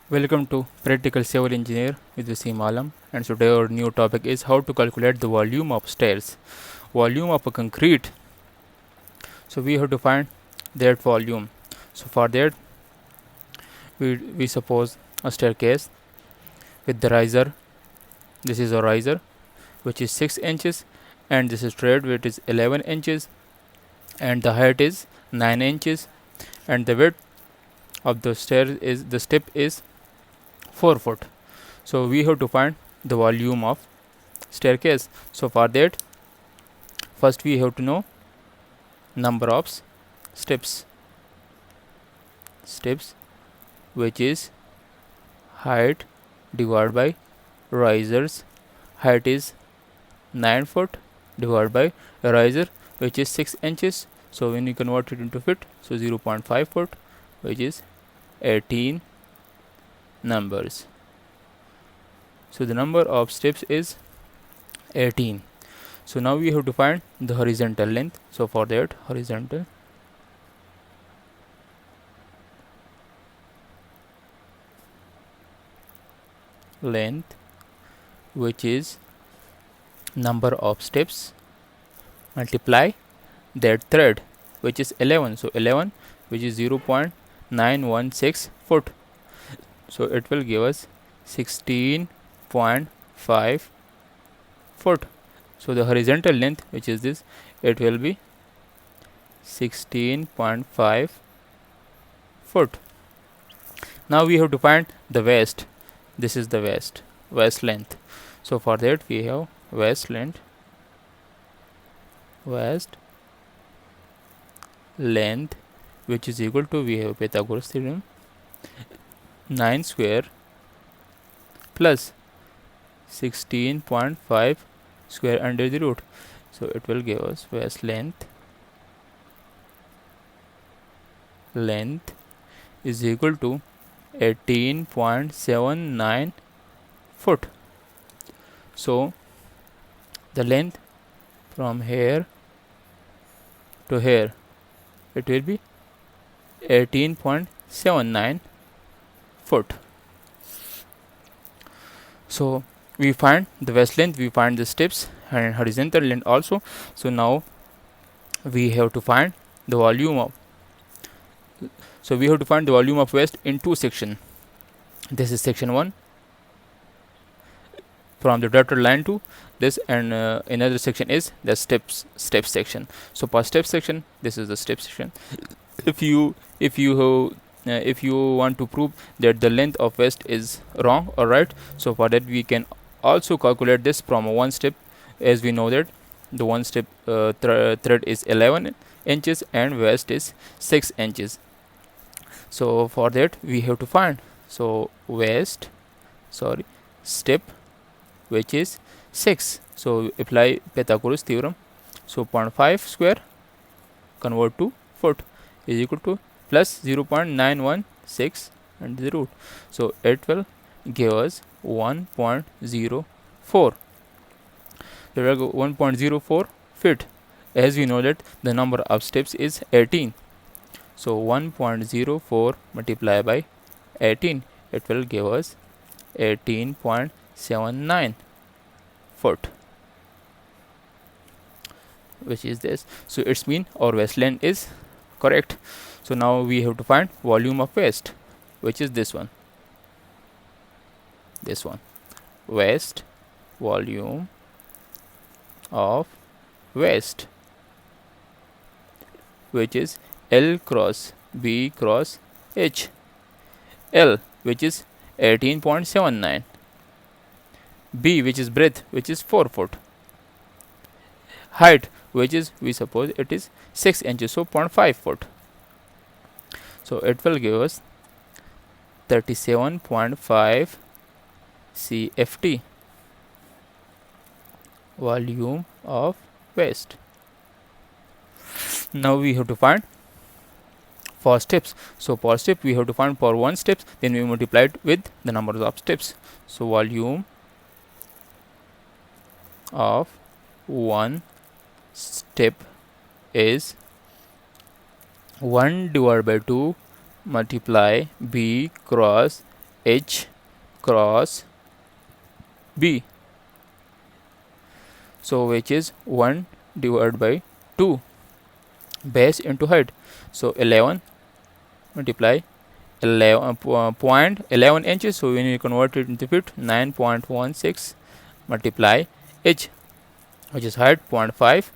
Welcome to Practical Civil Engineer with Wasim Alam, and today our new topic is how to calculate the volume of stairs. Volume of a concrete. So we have to find that volume. So for that we suppose a staircase with the riser. This is a riser which is 6 inches, and this is straight which is 11 inches, and the height is 9 inches, and the width of the step is 4 foot. So we have to find the volume of staircase. So for that, first we have to know number of steps which is height divided by risers. Height is 9 foot divided by riser which is 6 inches. So when you convert it into feet, so 0.5 foot which is 18 numbers. So the number of steps is 18. So now we have to find the horizontal length. So for that, horizontal length which is number of steps multiply that thread which is 11. So 11 which is 0.916 foot. So it will give us 16.5 foot. So the horizontal length which is this, it will be 16.5 foot. Now we have to find the waist. This is the waist length. So for that we have waist length which is equal to, we have Pythagoras theorem, 9 square plus 16.5 square under the root. So it will give us waist length is equal to 18.79 foot. So the length from here to here, it will be 18.79 foot. So we find the waist length, we find the steps and horizontal length also. So now we have to find the volume of waist in two sections. This is section 1 from the dotted line to this, and another section is the steps section. So for step section, this is the step section. If you want to prove that the length of waist is wrong or right, so for that we can also calculate this from one step, as we know that the one step thread is 11 inches and waist is 6 inches. So for that we have to find, so step which is 6. So apply Pythagoras theorem. So 0.5 square convert to foot is equal to plus 0.916 and the root. So it will give us 1.04. There will go 1.04 feet, as we know that the number of steps is 18. So 1.04 multiplied by 18, it will give us 18.79 foot, which is this. So it's mean our waist length is correct. So now we have to find volume of waist, which is this one. Waist, volume of waist, which is L cross B cross H. L which is 18.79, B which is breadth which is 4 foot, height which is, we suppose it is 6 inches, so 0.5 foot. So it will give us 37.5 CFT, volume of waist. Now we have to find for steps. So for step we have to find for one steps, then we multiply it with the number of steps. So volume of one step is 1 divided by 2 multiply B cross H cross B. So which is 1 divided by 2, base into height. So 11 multiply 11 inches. So when you convert it into feet, 9.16 multiply H, which is height 0.5,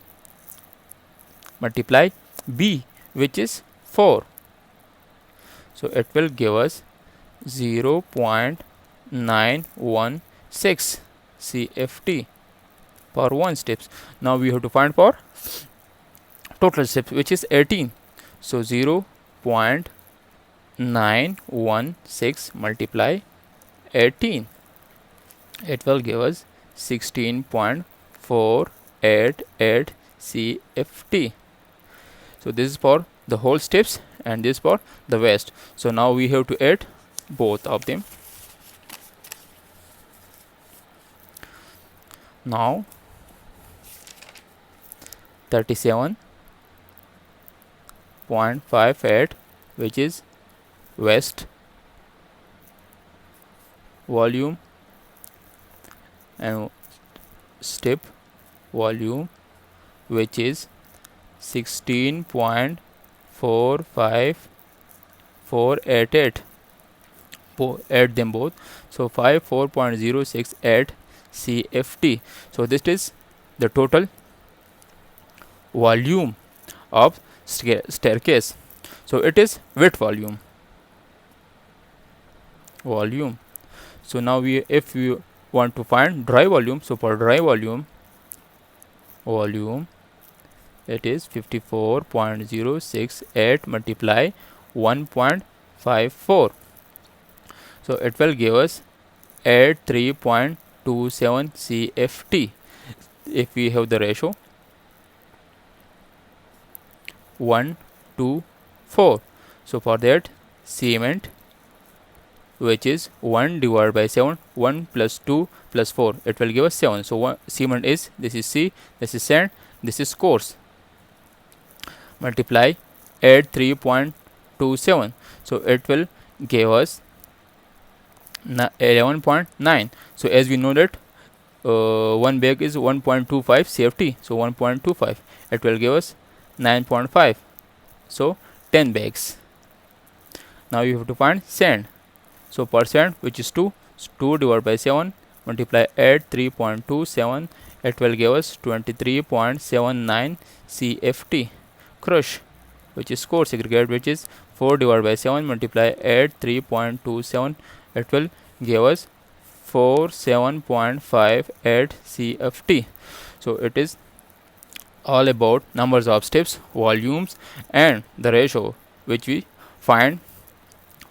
multiply B, which is 4. So it will give us 0.916 CFT per 1 steps. Now we have to find for total steps, which is 18. So 0.916 multiply 18, it will give us 16.488 CFT. So this is for the whole steps and this for the waist. So now we have to add both of them. Now 37.58, which is waist volume and step volume, which is 16.45488. Add them both, so 54.068 CFT. So this is the total volume of staircase. So it is wet volume. So now if we want to find dry volume, so for dry volume it is 54.068 multiply 1.54. So it will give us 83.27 CFT. If we have the ratio 1:4. So for that, cement, which is 1 divided by 7, 1 plus 2 plus 4, it will give us 7. So cement is, this is C, this is sand, this is coarse. Multiply, add 3.27. So it will give us 11.9. So as we know that one bag is 1.25 CFT, so 1.25, it will give us 9.5. So 10 bags. Now you have to find sand. So per sand, which is 2 divided by 7 multiply add 3.27, it will give us 23.79 CFT. Crush, which is coarse aggregate, which is 4 divided by 7 multiply add 3.27, it will give us 47.58 CFT. So it is all about numbers of steps, volumes, and the ratio which we find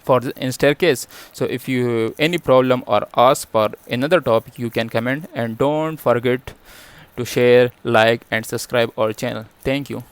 for in staircase. So if you have any problem or ask for another topic, you can comment, and don't forget to share, like, and subscribe our channel. Thank you.